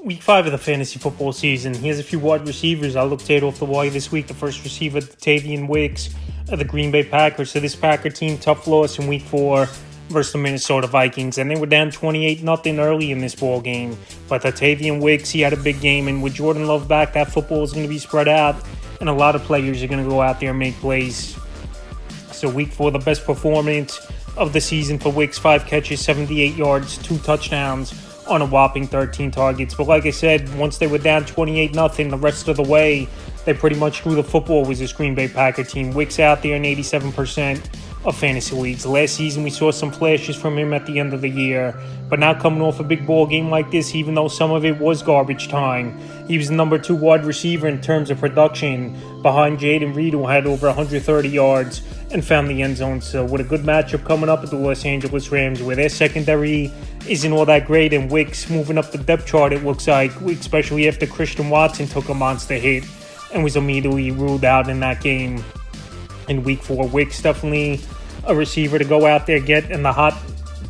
Week 5 of the fantasy football season. Here's a few wide receivers I looked at off the wire this week. The first receiver, Dontayvion Wicks of the Green Bay Packers. So this Packer team, tough loss in week 4 versus the Minnesota Vikings. And they were down 28-0 early in this ball game. But Dontayvion Wicks, he had a big game. And with Jordan Love back, that football is going to be spread out. And a lot of players are going to go out there and make plays. So week 4, the best performance of the season for Wicks. 5 catches, 78 yards, 2 touchdowns on a whopping 13 targets. But like I said, once they were down 28-0, the rest of the way, they pretty much threw the football with this Green Bay Packer team. Wicks out there in 87% of fantasy leagues. Last season, we saw some flashes from him at the end of the year. But now coming off a big ball game like this, even though some of it was garbage time, he was the number 2 wide receiver in terms of production behind Jaden Reed, who had over 130 yards and found the end zone. So with a good matchup coming up at the Los Angeles Rams, where their secondary isn't all that great, and Wicks moving up the depth chart, it looks like, especially after Christian Watson took a monster hit and was immediately ruled out in that game in week 4. Wicks definitely a receiver to go out there, get in the hot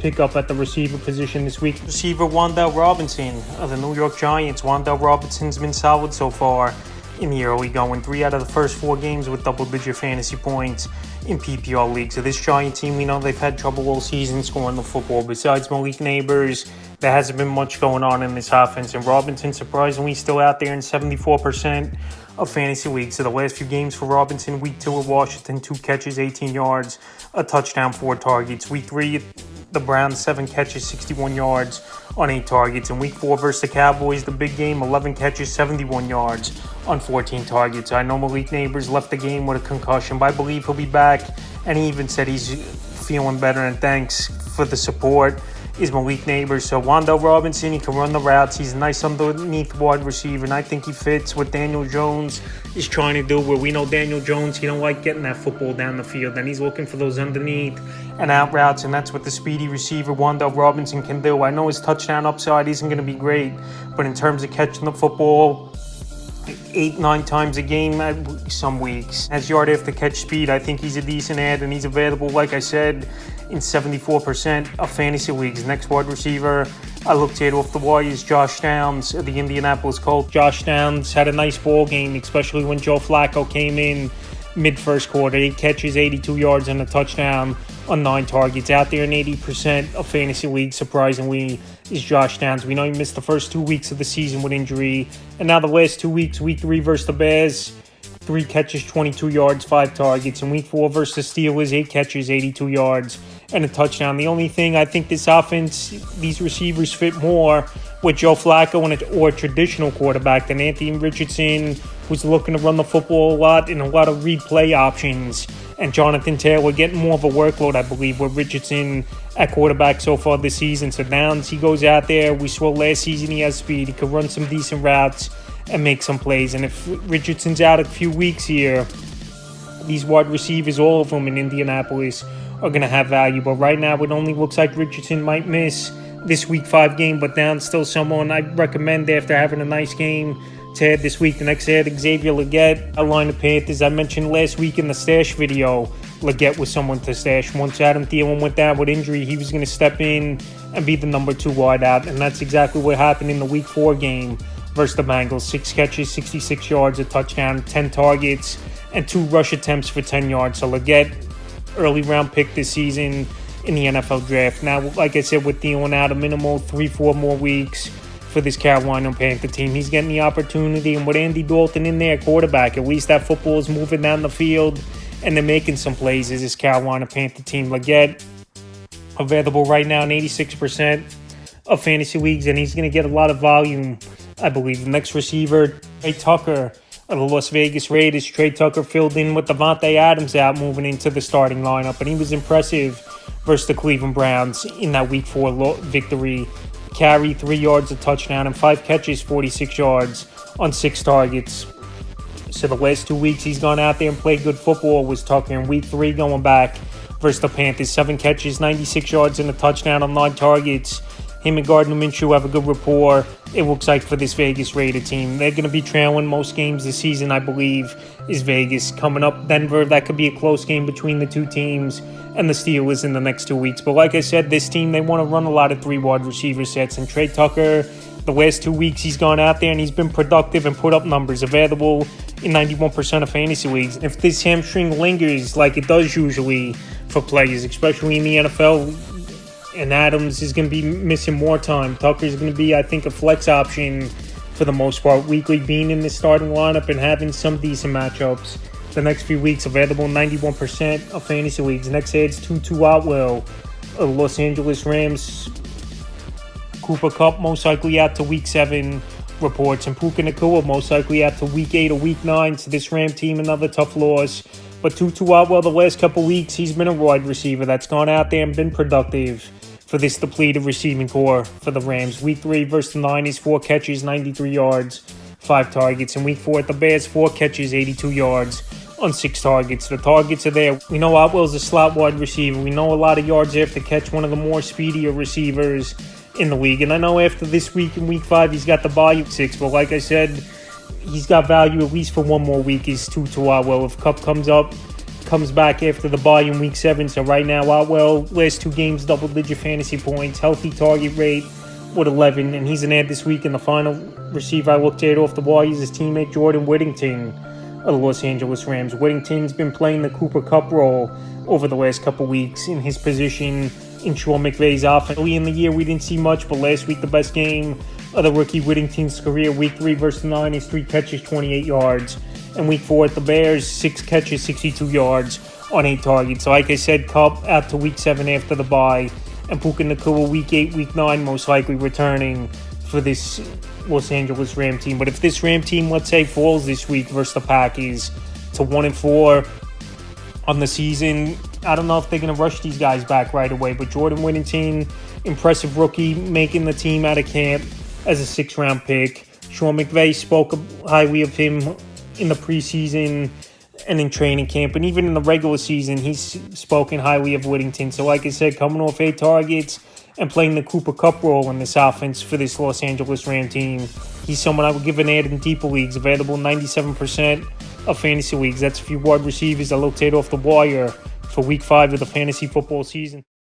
pickup at the receiver position this week. Receiver Wan'Dale Robinson of the New York Giants. Wan'Dale Robinson's been solid so far in the early going. 3 out of the first 4 games with double-digit fantasy points in PPR leagues. So this Giant team, we know they've had trouble all season scoring the football. Besides Malik Neighbors, there hasn't been much going on in this offense. And Robinson, surprisingly, still out there in 74% of fantasy leagues. So the last few games for Robinson, week 2 at Washington, 2 catches, 18 yards, a touchdown, 4 targets. Week 3, the Browns, 7 catches, 61 yards on 8 targets. In week 4 versus the Cowboys, the big game, 11 catches, 71 yards on 14 targets. I know Malik Neighbors left the game with a concussion, but I believe he'll be back. And he even said he's feeling better, and thanks for the support is Malik Neighbors. So Wan'Dale Robinson, he can run the routes. He's a nice underneath wide receiver, and I think he fits what Daniel Jones is trying to do, where we know Daniel Jones, he don't like getting that football down the field, and he's looking for those underneath and out routes, and that's what the speedy receiver Wan'Dale Robinson can do. I know his touchdown upside isn't going to be great, but in terms of catching the football 8-9 times a game some weeks, as yard after catch speed, I think he's a decent ad, and he's available, like I said, in 74% of fantasy leagues. Next wide receiver I looked at off the wire is Josh Downs of the Indianapolis Colts. Josh Downs had a nice ball game, especially when Joe Flacco came in mid-first quarter. 8 catches, 82 yards, and a touchdown on 9 targets. Out there in 80% of fantasy leagues, surprisingly, is Josh Downs. We know he missed the first 2 weeks of the season with injury, and now the last 2 weeks, week 3 versus the Bears, 3 catches, 22 yards, 5 targets. In week 4 versus the Steelers, 8 catches, 82 yards, and a touchdown. The only thing, I think this offense, these receivers fit more with Joe Flacco or a traditional quarterback than Anthony Richardson, who's looking to run the football a lot and a lot of replay options. And Jonathan Taylor getting more of a workload, I believe, with Richardson at quarterback so far this season. So Downs, he goes out there. We saw last season he has speed. He could run some decent routes and make some plays. And if Richardson's out a few weeks here, these wide receivers, all of them in Indianapolis, are going to have value. But right now, it only looks like Richardson might miss this week 5 game, but Downs still someone I'd recommend after having a nice game to add this week. The next ad, Xavier Legette, outline the Panthers. I mentioned last week in the stash video, Legette was someone to stash. Once Adam Thielen went down with injury, he was going to step in and be the number 2 wide out, and that's exactly what happened in the week 4 game versus the Bengals. 6 catches, 66 yards, a touchdown, 10 targets, and 2 rush attempts for 10 yards. So Legette, early round pick this season in the NFL draft. Now, like I said, with Thielen out, a minimal 3-4 more weeks for this Carolina Panther team. He's getting the opportunity, and with Andy Dalton in there quarterback, at least that football is moving down the field and they're making some plays as this Carolina Panther team. Legette, available right now in 86% of fantasy leagues, and he's going to get a lot of volume, I believe. The next receiver, Tre Tucker of the Las Vegas Raiders. Tre Tucker filled in with Davante Adams out, moving into the starting lineup, and he was impressive versus the Cleveland Browns in that week 4 victory. Carry, 3 yards, a touchdown, and 5 catches, 46 yards on 6 targets. So the last 2 weeks he's gone out there and played good football was Tucker. In week 3 going back versus the Panthers, 7 catches, 96 yards, and a touchdown on 9 targets. Him and Gardner Minshew have a good rapport, it looks like, for this Vegas Raider team. They're going to be trailing most games this season, I believe, is Vegas. Coming up, Denver, that could be a close game between the 2 teams, and the Steelers in the next 2 weeks. But like I said, this team, they want to run a lot of 3 wide receiver sets, and Tre Tucker, The last 2 weeks he's gone out there and he's been productive and put up numbers, available in 91% of fantasy leagues. If this hamstring lingers like it does usually for players, especially in the NFL, and Adams is going to be missing more time, Tucker is going to be, I think, a flex option for the most part, weekly being in the starting lineup and having some decent matchups. The next few weeks, available in 91% of fantasy leagues. Next adds Tutu Atwell, Los Angeles Rams. Cooper Kupp most likely out to Week 7 reports, and Puka Nacua most likely out to Week 8 or Week 9. So this Ram team, another tough loss. But Tutu Atwell, the last couple weeks, he's been a wide receiver that's gone out there and been productive for this depleted receiving core for the Rams. Week 3 versus the Niners, 4 catches, 93 yards, 5 targets. And Week 4 at the Bears, 4 catches, 82 yards on 6 targets. The targets are there. We know Atwell's a slot wide receiver. We know a lot of yards after catch, one of the more speedier receivers in the league. And I know after this week in Week 5, he's got the bye Week 6. But like I said, he's got value at least for one more week. Is Tutu Atwell. If Kupp comes back after the bye in Week 7. So right now, Atwell, last 2 games, double-digit fantasy points, healthy target rate with 11. And he's an ad this week. And the final receiver I looked at off the wire is his teammate Jordan Whittington of the Los Angeles Rams. Whittington's been playing the Cooper Kupp role over the last couple weeks in his position in Sean McVay's offense. Early in the year, we didn't see much, but last week, the best game of the rookie Whittington's career. Week 3 versus the Niners, 3 catches, 28 yards. And Week 4 at the Bears, 6 catches, 62 yards on 8 targets. So like I said, Kupp out to Week 7 after the bye. And Puka Nacua Week 8, Week 9 most likely returning for this Los Angeles Ram team. But if this Ram team, let's say, falls this week versus the Packers to 1-4 on the season, I don't know if they're going to rush these guys back right away. But Jordan Whittington, impressive rookie, making the team out of camp as a 6th-round pick. Sean McVay spoke highly of him in the preseason and in training camp. And even in the regular season, he's spoken highly of Whittington. So like I said, coming off 8 targets and playing the Cooper Kupp role in this offense for this Los Angeles Ram team, he's someone I would give an ad in deeper leagues, available 97% of fantasy leagues. That's a few wide receivers I looked at off the wire for Week 5 of the fantasy football season.